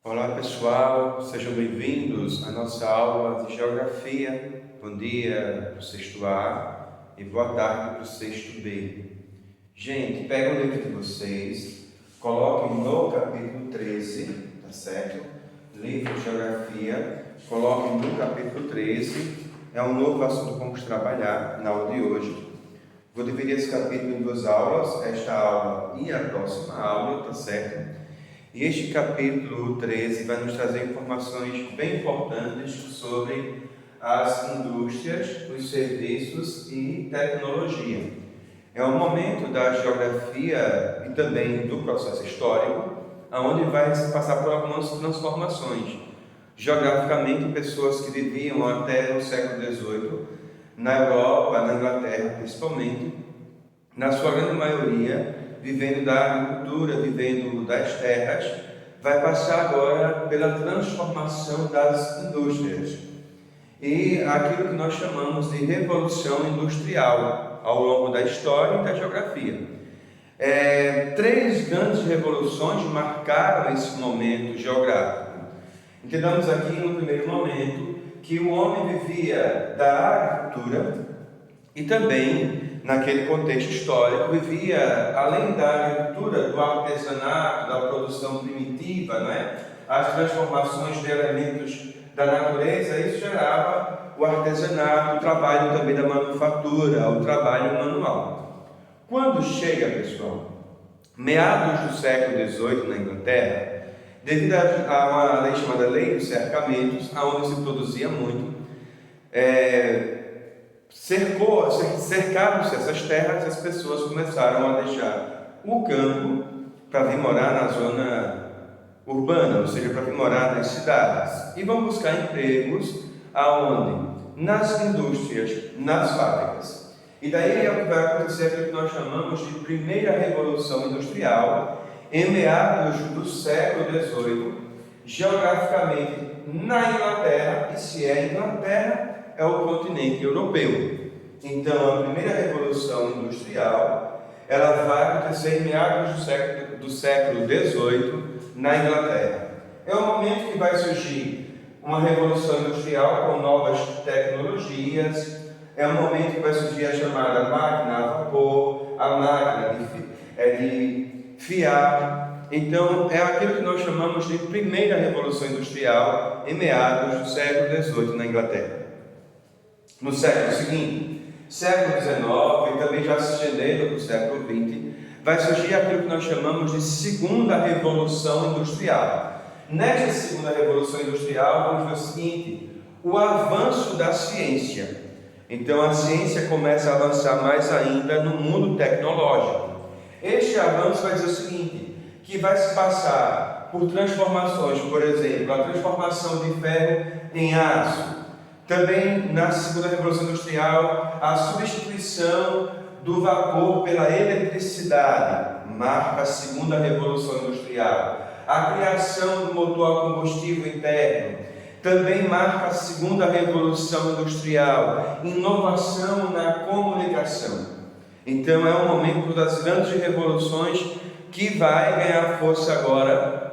Olá pessoal, sejam bem-vindos à nossa aula de Geografia. Bom dia para o sexto A e boa tarde para o sexto B. Gente, pega o livro de vocês, coloquem no capítulo 13, tá certo? Livro de Geografia, coloquem no capítulo 13, é um novo assunto que vamos trabalhar na aula de hoje. Vou dividir esse capítulo em duas aulas, esta aula e a próxima aula, tá certo? E este capítulo 13 vai nos trazer informações bem importantes sobre as indústrias, os serviços e tecnologia. É um momento da geografia e também do processo histórico, onde vai se passar por algumas transformações. Geograficamente, pessoas que viviam até o século XVIII, na Europa, na Inglaterra principalmente, na sua grande maioria, vivendo da agricultura, vivendo das terras, vai passar agora pela transformação das indústrias e aquilo que nós chamamos de revolução industrial ao longo da história e da geografia. Três grandes revoluções marcaram esse momento geográfico. Entendamos aqui no primeiro momento que o homem vivia da agricultura e também, naquele contexto histórico, vivia, além da agricultura, do artesanato, da produção primitiva, as transformações de elementos da natureza. Isso gerava o artesanato, o trabalho também da manufatura, o trabalho manual. Quando chega, pessoal, meados do século XVIII na Inglaterra, devido a uma lei chamada Lei dos Cercamentos, onde se produzia muito, cercaram-se essas terras e as pessoas começaram a deixar o campo para vir morar na zona urbana, ou seja, para vir morar nas cidades, e vão buscar empregos aonde? Nas indústrias, nas fábricas. E daí é o que vai acontecer aquilo que nós chamamos de primeira revolução industrial, em meados do século XVIII, geograficamente na Inglaterra, e se é Inglaterra, é o continente europeu. Então, a primeira revolução industrial, ela vai acontecer em meados do século XVIII na Inglaterra. É o momento que vai surgir uma revolução industrial com novas tecnologias. É o momento que vai surgir a chamada máquina a vapor, a máquina de fiar. Então, é aquilo que nós chamamos de primeira revolução industrial em meados do século XVIII na Inglaterra. No século seguinte, século XIX, e também já se estendendo para o século XX, vai surgir aquilo que nós chamamos de segunda revolução industrial. Nesta segunda revolução industrial, vamos ver o seguinte: o avanço da ciência. Então, a ciência começa a avançar mais ainda no mundo tecnológico. Este avanço vai dizer o seguinte, que vai se passar por transformações, por exemplo, a transformação de ferro em aço. Também, na segunda revolução industrial, a substituição do vapor pela eletricidade, marca a segunda revolução industrial. A criação do motor a combustível interno, também marca a segunda revolução industrial. Inovação na comunicação. Então, é um momento das grandes revoluções que vai ganhar força agora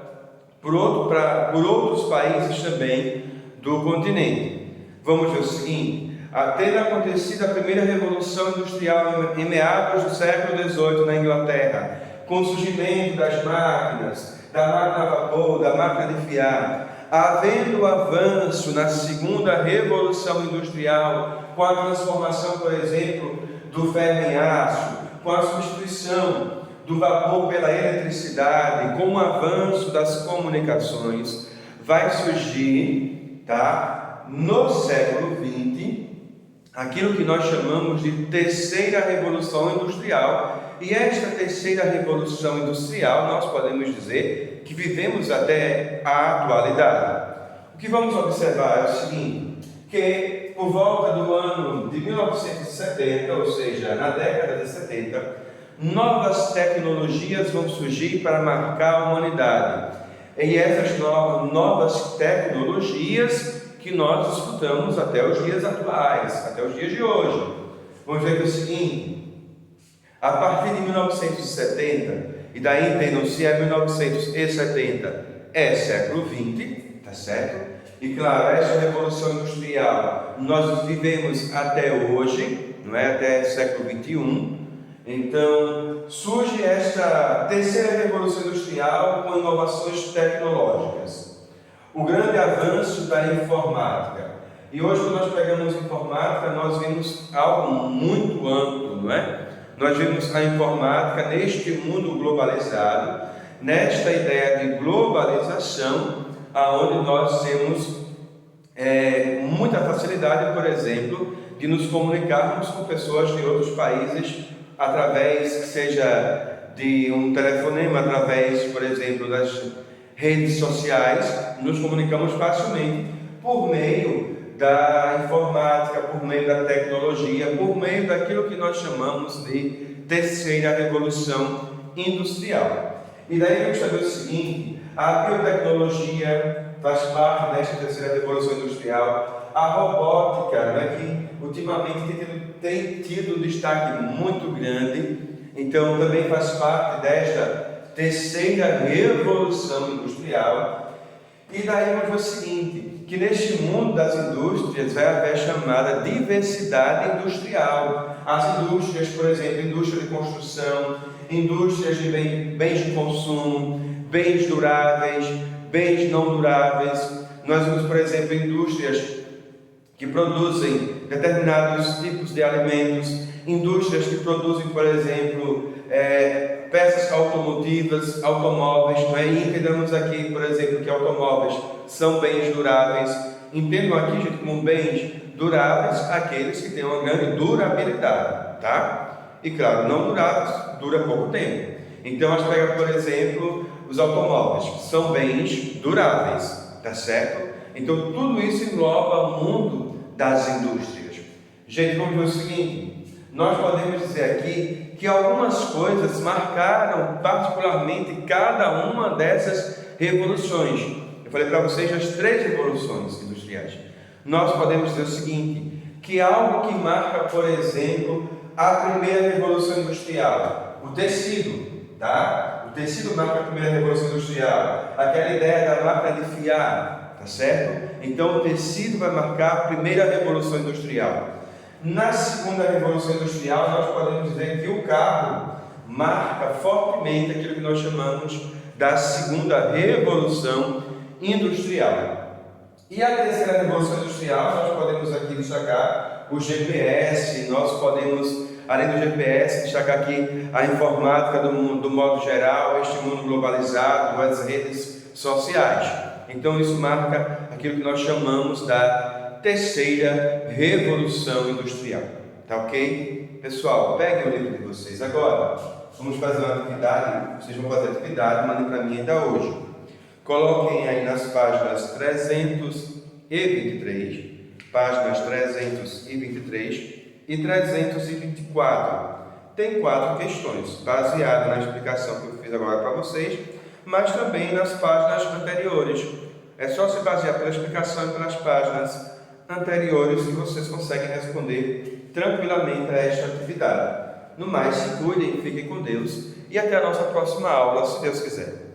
por outros países também do continente. Vamos ver o seguinte: tendo acontecido a primeira revolução industrial em meados do século XVIII na Inglaterra, com o surgimento das máquinas, da máquina a vapor, da máquina de fiar, havendo avanço na segunda revolução industrial, com a transformação, por exemplo, do ferro em aço, com a substituição do vapor pela eletricidade, com o avanço das comunicações, vai surgir, no século XX, aquilo que nós chamamos de terceira revolução industrial. E esta terceira revolução industrial, nós podemos dizer que vivemos até a atualidade. O que vamos observar é o seguinte, que por volta do ano de 1970, ou seja, na década de 70, novas tecnologias vão surgir para marcar a humanidade. E essas novas tecnologias que nós escutamos até os dias atuais, até os dias de hoje. Vamos ver o seguinte: a partir de 1970, e daí entendam se é 1970 é século XX, tá certo? E claro, essa revolução industrial nós vivemos até hoje, não é? Até século XXI. Então surge esta terceira revolução industrial com inovações tecnológicas. O grande avanço da informática. E hoje, quando nós pegamos informática, nós vimos algo muito amplo, não é? Nós vimos a informática neste mundo globalizado, nesta ideia de globalização, aonde nós temos muita facilidade, por exemplo, de nos comunicarmos com pessoas de outros países através, que seja de um telefonema, através, por exemplo, das redes sociais, nos comunicamos facilmente por meio da informática, por meio da tecnologia, por meio daquilo que nós chamamos de terceira revolução industrial. E daí vamos saber o seguinte: a biotecnologia faz parte desta terceira revolução industrial, a robótica, né, que ultimamente tem tido um destaque muito grande, então também faz parte desta terceira revolução industrial. E daí vamos ver o seguinte, que neste mundo das indústrias vai haver a chamada diversidade industrial. As indústrias, por exemplo, indústria de construção, indústrias de bens de consumo, bens duráveis, bens não duráveis. Nós vemos, por exemplo, indústrias que produzem determinados tipos de alimentos, indústrias que produzem, por exemplo, peças automotivas, automóveis, não é? E entendemos aqui, por exemplo, que automóveis são bens duráveis. Entendam aqui, gente, como bens duráveis aqueles que têm uma grande durabilidade, tá? E claro, não duráveis, dura pouco tempo. Então, a gente pega, por exemplo, os automóveis, que são bens duráveis, tá certo? Então, tudo isso engloba o mundo das indústrias. Gente, vamos ver o seguinte: nós podemos dizer aqui que algumas coisas marcaram particularmente cada uma dessas revoluções. Eu falei para vocês as 3 revoluções industriais. Nós podemos dizer o seguinte, que algo que marca, por exemplo, a primeira revolução industrial, o tecido, tá? O tecido marca a primeira revolução industrial, aquela ideia da máquina de fiar, tá certo? Então o tecido vai marcar a primeira revolução industrial. Na segunda revolução industrial, nós podemos dizer que o carro marca fortemente aquilo que nós chamamos da segunda revolução industrial. E a terceira revolução industrial, nós podemos aqui destacar o GPS, nós podemos, além do GPS, destacar aqui a informática do modo geral, este mundo globalizado, as redes sociais. Então isso marca aquilo que nós chamamos da terceira revolução industrial, tá ok? Pessoal, peguem o livro de vocês agora, vamos fazer uma atividade, vocês vão fazer a atividade, mandem para mim ainda hoje. Coloquem aí nas páginas 323, páginas 323 e 324. Tem 4 questões, baseadas na explicação que eu fiz agora para vocês, mas também nas páginas anteriores. É só se basear pela explicação e pelas páginas anteriores que vocês conseguem responder tranquilamente a esta atividade. No mais, se cuidem, fiquem com Deus e até a nossa próxima aula, se Deus quiser.